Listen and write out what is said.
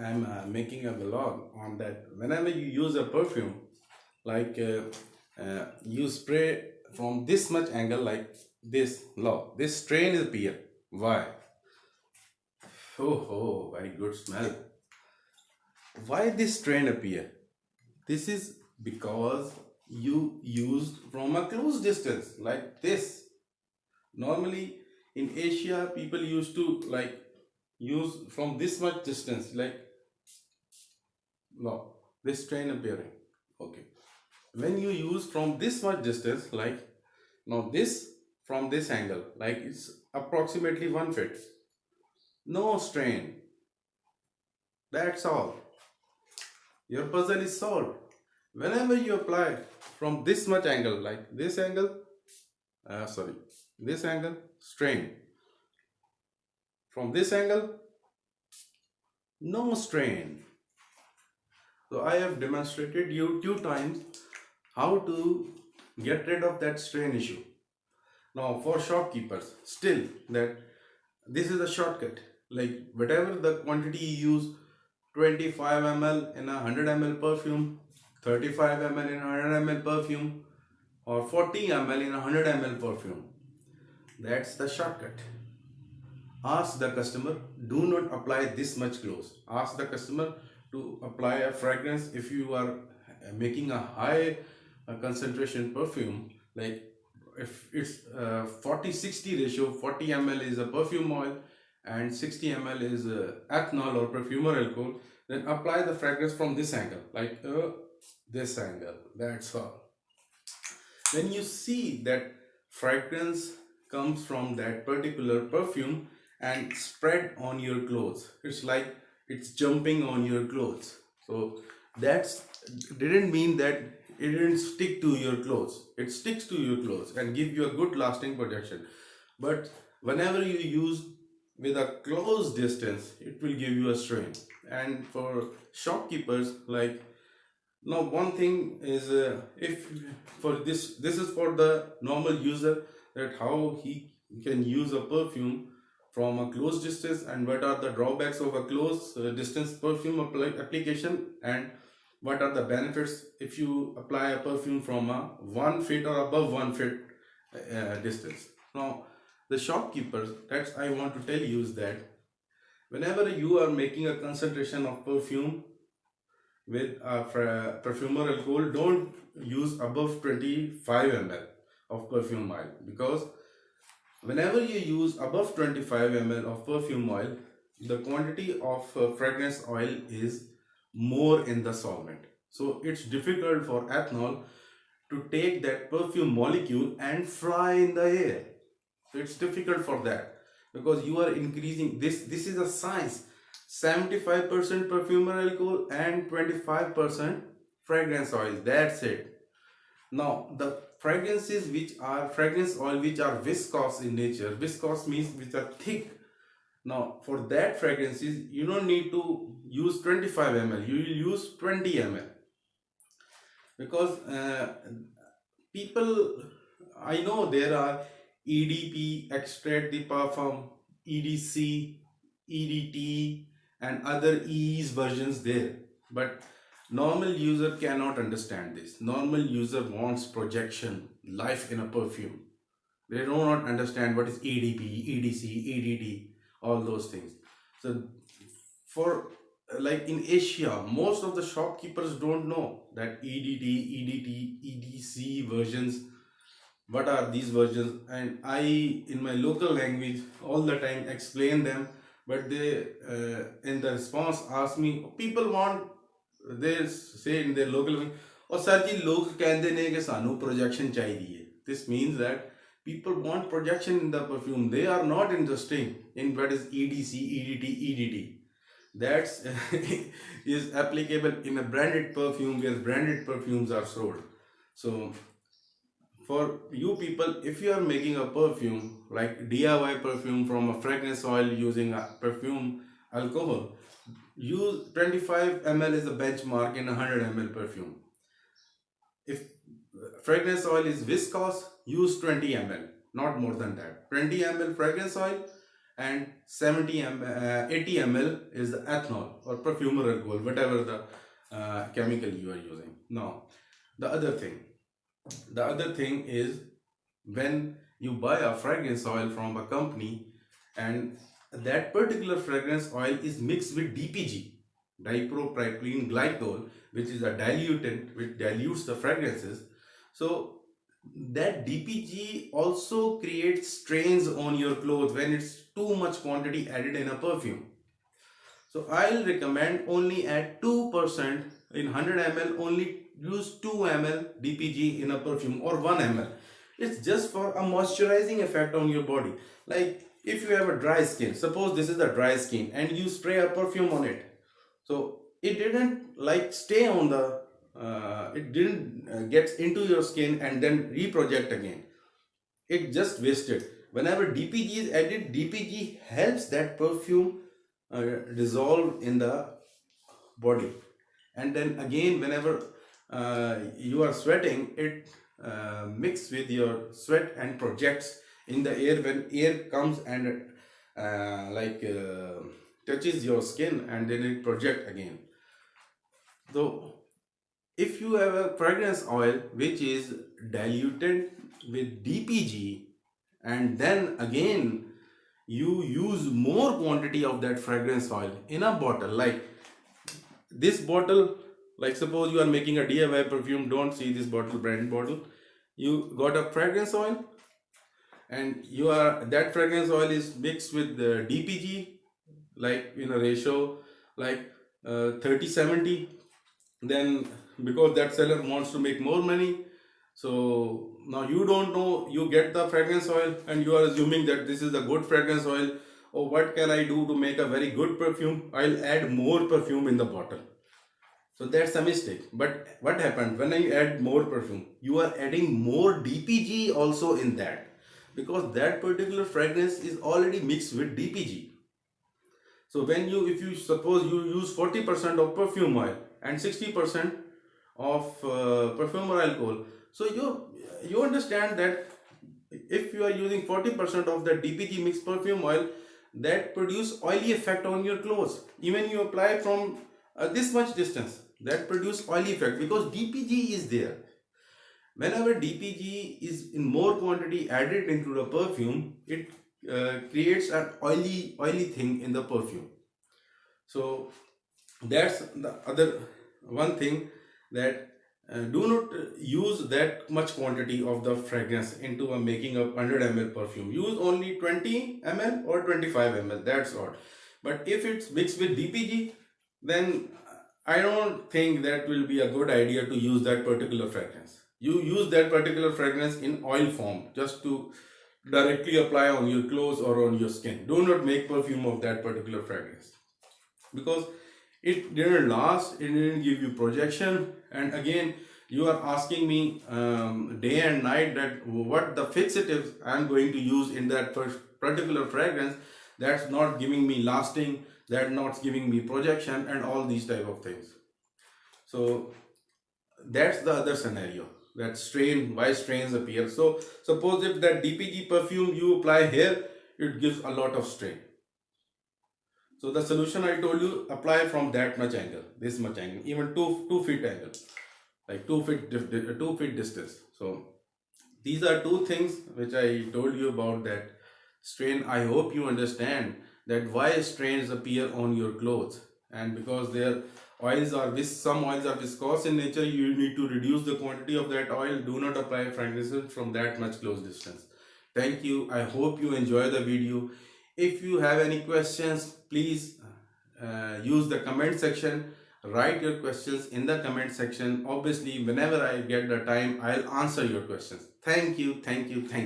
I'm making a vlog on that. Whenever you use a perfume, like you spray from this much angle, like this low, this strain is appear. Why? Oh, very good smell. Why this strain appear? This is because you used from a close distance, like this. Normally in Asia, people used to like use from this much distance, like no, this strain appearing. Okay. When you use from this much distance, like now this from this angle, like it's approximately 1 feet. No strain. That's all. Your puzzle is solved. Whenever you apply from this much angle, like this angle, sorry, this angle, strain. From this angle, no strain. So I have demonstrated you 2 times how to get rid of that strain issue. Now for shopkeepers, still that this is a shortcut. Like whatever the quantity you use, 25 ml in a 100 ml perfume, 35 ml in a 100 ml perfume, or 40 ml in a 100 ml perfume. That's the shortcut. Ask the customer, do not apply this much close. Ask the customer to apply a fragrance if you are making a high concentration perfume, like if it's 40-60 ratio, 40 ml is a perfume oil and 60 ml is ethanol or perfumer alcohol, then apply the fragrance from this angle, like this angle. That's all. When you see that fragrance comes from that particular perfume and spread on your clothes, it's like it's jumping on your clothes. So that's didn't mean that it didn't stick to your clothes. It sticks to your clothes and give you a good lasting protection. But whenever you use with a close distance, it will give you a strain. And for shopkeepers, like now one thing is if for this is for the normal user, that how he can use a perfume from a close distance and what are the drawbacks of a close distance perfume application, and what are the benefits if you apply a perfume from a 1 feet or above 1 feet distance. Now the shopkeepers, that's I want to tell you is that whenever you are making a concentration of perfume with a perfumer alcohol, don't use above 25 ml of perfume oil, because whenever you use above 25 ml of perfume oil, the quantity of fragrance oil is more in the solvent. So it's difficult for ethanol to take that perfume molecule and fly in the air. So it's difficult for that, because you are increasing this is a science. 75% perfumer alcohol and 25% fragrance oil. That's it. Now the fragrances which are fragrance oil which are viscous in nature, viscous means which are thick. Now for that fragrances you don't need to use 25 ml, you will use 20 ml, because people, I know there are EDP, extrait de parfum, EDC, EDT, and other E's versions there, but normal user cannot understand this. Normal user wants projection, life in a perfume. They do not understand what is EDP, EDC, EDT, all those things. So for like in Asia, most of the shopkeepers don't know that EDT, EDT, EDC versions, what are these versions, and I in my local language all the time explain them, but they in the response ask me, people want, they say in their local language, और sir जी लोग कहते ने कि सानू projection चाहिए. This means that people want projection in the perfume. They are not interested in what is EDC, EDT, EDT. That's is applicable in a branded perfume where branded perfumes are sold. So for you people, if you are making a perfume like DIY perfume from a fragrance oil using a perfume alcohol, use 25 ml is a benchmark in a 100 ml perfume. If fragrance oil is viscous, use 20 ml, not more than that. 20 ml fragrance oil and 80 ml is the ethanol or perfumer alcohol, whatever the chemical you are using. Now, the other thing, the other thing is when you buy a fragrance oil from a company and that particular fragrance oil is mixed with DPG, dipropylene glycol, which is a dilutant which dilutes the fragrances. So that DPG also creates stains on your clothes when it's too much quantity added in a perfume. So I'll recommend only add 2% in 100 ml, only use 2 ml DPG in a perfume or 1 ml. It's just for a moisturizing effect on your body. Like if you have a dry skin, suppose this is a dry skin and you spray a perfume on it. So it didn't like stay on the, it didn't get into your skin and then reproject again. It just wasted. Whenever DPG is added, DPG helps that perfume dissolve in the body, and then again whenever you are sweating, it mix with your sweat and projects in the air when air comes and touches your skin, and then it project again. So if you have a fragrance oil which is diluted with DPG and then again you use more quantity of that fragrance oil in a bottle, like this bottle, like suppose you are making a DIY perfume, don't see this bottle, brand bottle, you got a fragrance oil and you are, that fragrance oil is mixed with the DPG like in a ratio like 30-70. Then because that seller wants to make more money, so now you don't know, you get the fragrance oil and you are assuming that this is a good fragrance oil. Oh, what can I do to make a very good perfume? I'll add more perfume in the bottle. So that's a mistake. But what happened when I add more perfume? You are adding more DPG also in that, because that particular fragrance is already mixed with DPG. So when you, if you suppose you use 40% of perfume oil and 60% of perfumer alcohol, so you understand that if you are using 40% of the DPG mixed perfume oil, that produce oily effect on your clothes. Even you apply from this much distance, that produce oily effect because DPG is there. Whenever DPG is in more quantity added into the perfume, it creates an oily thing in the perfume. So that's the other one thing, that do not use that much quantity of the fragrance into a making a 100 ml perfume. Use only 20 ml or 25 ml, that's all. But if it's mixed with DPG, then I don't think that will be a good idea to use that particular fragrance. You use that particular fragrance in oil form just to directly apply on your clothes or on your skin. Do not make perfume of that particular fragrance, because it didn't last, it didn't give you projection. And again you are asking me day and night that what the fixatives I am going to use in that particular fragrance, that's not giving me lasting, that not giving me projection and all these type of things. So that's the other scenario, that why strains appear. So suppose if that DPG perfume you apply here, it gives a lot of strain. So the solution I told you, apply from that much angle, this much angle, even 2 feet angle, like 2 feet distance. So these are two things which I told you about that strain. I hope you understand that why strains appear on your clothes, and because their oils are some oils are viscous in nature, you need to reduce the quantity of that oil. Do not apply fragrances from that much close distance. Thank you. I hope you enjoy the video. If you have any questions, please use the comment section. Write your questions in the comment section. Obviously, whenever I get the time, I'll answer your questions. Thank you. Thank you. Thank you.